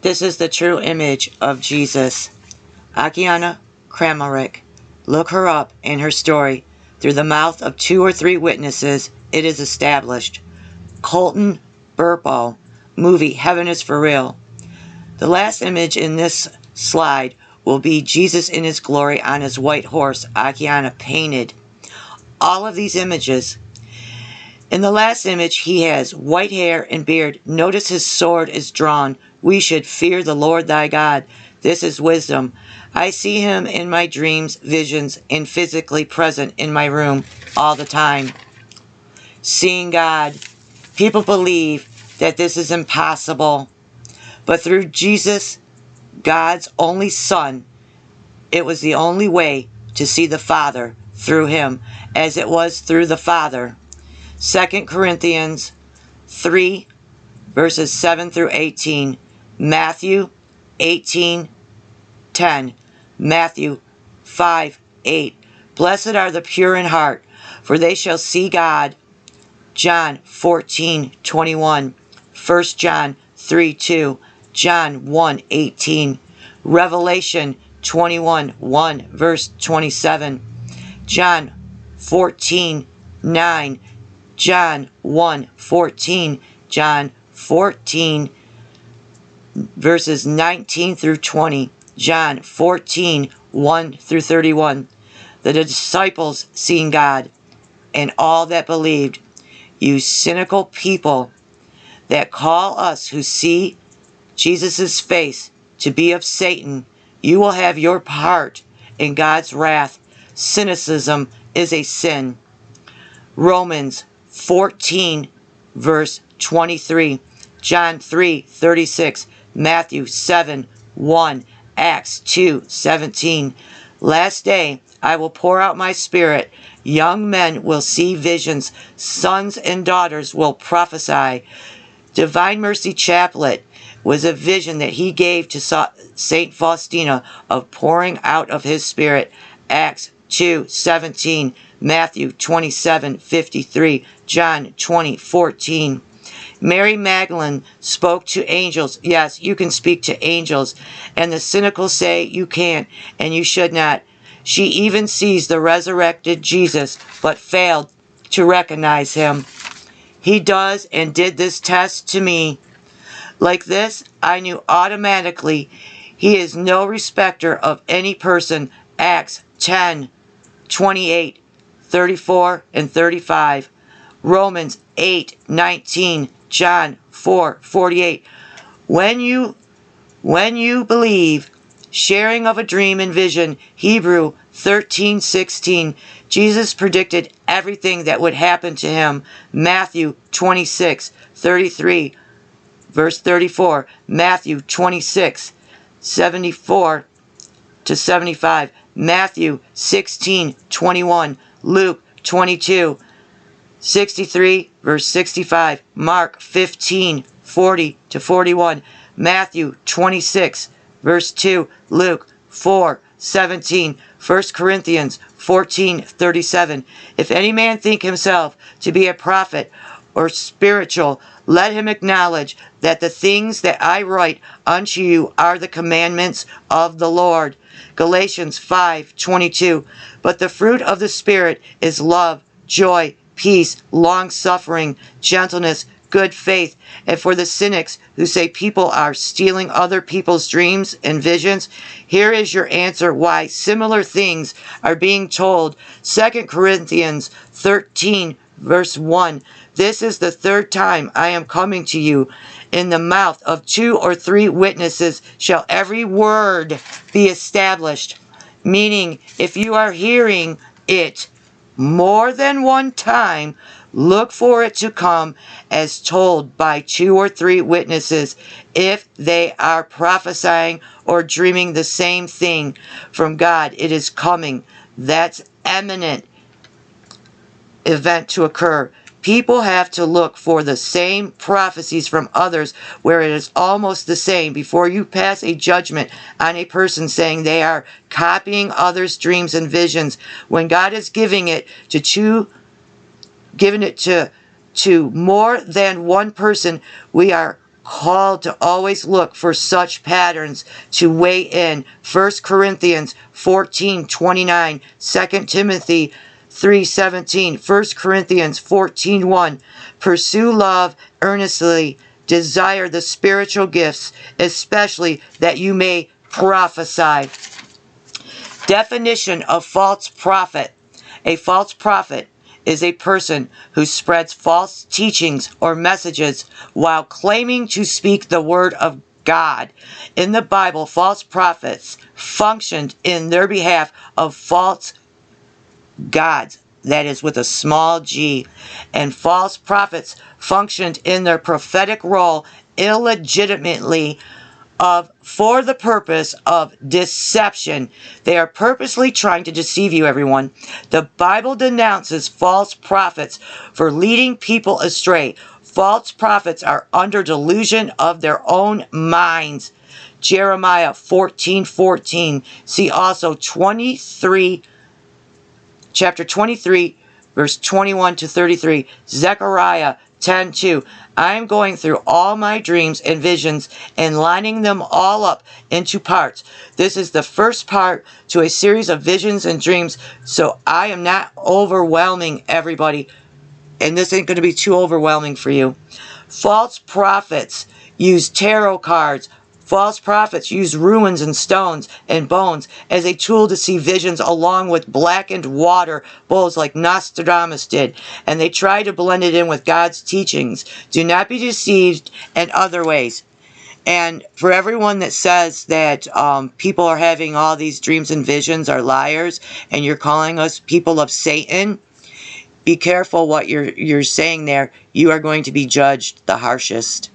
This is the true image of Jesus. Akiana Kramaric. Look her up and her story. Through the mouth of 2 or 3 witnesses, it is established. Colton Burpo. Movie Heaven is for Real. The last image in this slide will be Jesus in his glory on his white horse, Akiana painted. All of these images. In the last image, he has white hair and beard. Notice his sword is drawn. We should fear the Lord thy God. This is wisdom. I see him in my dreams, visions, and physically present in my room all the time. Seeing God. People believe that this is impossible. But through Jesus, God's only Son, it was the only way to see the Father through him, as it was through the Father. 2 Corinthians 3, verses 7 through 18. Matthew 18:10. Matthew 5:8. Blessed are the pure in heart, for they shall see God. John 14:21. 1 John 3:2. John 1:18. Revelation 21:1, verse 27. John 14:9. John 1:14. John 14, verses 19 through 20. John 14:1 through 31. The disciples seeing God, and all that believed. You cynical people that call us who see Jesus' face to be of Satan, you will have your part in God's wrath. Cynicism is a sin. Romans 14, verse 23. John 3:36. Matthew 7:1. Acts 2:17. Last day I will pour out my Spirit. Young men will see visions. Sons and daughters will prophesy. Divine Mercy Chaplet was a vision that he gave to Saint Faustina of pouring out of his Spirit. Acts 2:17. Matthew 27:53. John 20:14. Mary Magdalene spoke to angels. Yes, you can speak to angels. And the cynical say you can't and you should not. She even sees the resurrected Jesus, but failed to recognize him. He does and did this test to me. Like this, I knew automatically he is no respecter of any person. Acts 10:28, 34, and 35. Romans 8:19. John 4:48. When you believe, sharing of a dream and vision. Hebrew 13:16. Jesus predicted everything that would happen to him. Matthew 26:33, verse 34. Matthew 26:74 to 75. Matthew 16:21. Luke 22:63, verse 65. Mark 15:40 to 41. Matthew 26, verse 2. Luke 4:17. 1 Corinthians 14:37. If any man think himself to be a prophet or spiritual, let him acknowledge that the things that I write unto you are the commandments of the Lord. Galatians 5:22. But the fruit of the Spirit is love, joy, peace, long-suffering, gentleness, good faith. And for the cynics who say people are stealing other people's dreams and visions, here is your answer why similar things are being told. 2 Corinthians 13, verse 1. This is the third time I am coming to you. In the mouth of 2 or 3 witnesses shall every word be established. Meaning, if you are hearing it more than one time, look for it to come as told by 2 or 3 witnesses. If they are prophesying or dreaming the same thing from God, it is coming. That's imminent event to occur. People have to look for the same prophecies from others where it is almost the same before you pass a judgment on a person saying they are copying others' dreams and visions. When God is giving it to more than one person, we are called to always look for such patterns to weigh in. 1 Corinthians 14:29, 2 Timothy 3:17, 1 Corinthians 14:1. Pursue love earnestly, desire the spiritual gifts, especially that you may prophesy. Definition of false prophet. A false prophet is a person who spreads false teachings or messages while claiming to speak the word of God. In the Bible, false prophets functioned in their behalf of false gods, that is with a small g, and false prophets functioned in their prophetic role illegitimately for the purpose of deception. They are purposely trying to deceive you, everyone. The Bible denounces false prophets for leading people astray. False prophets are under delusion of their own minds. Jeremiah 14:14. See also chapter 23, verse 21 to 33. Zechariah 10:2. I am going through all my dreams and visions and lining them all up into parts. This is the first part to a series of visions and dreams, so I am not overwhelming everybody, and this ain't going to be too overwhelming for you. False prophets use tarot cards. False prophets use ruins and stones and bones as a tool to see visions, along with blackened water bowls like Nostradamus did, and they try to blend it in with God's teachings. Do not be deceived in other ways. And for everyone that says that people are having all these dreams and visions are liars, and you're calling us people of Satan, be careful what you're saying there. You are going to be judged the harshest.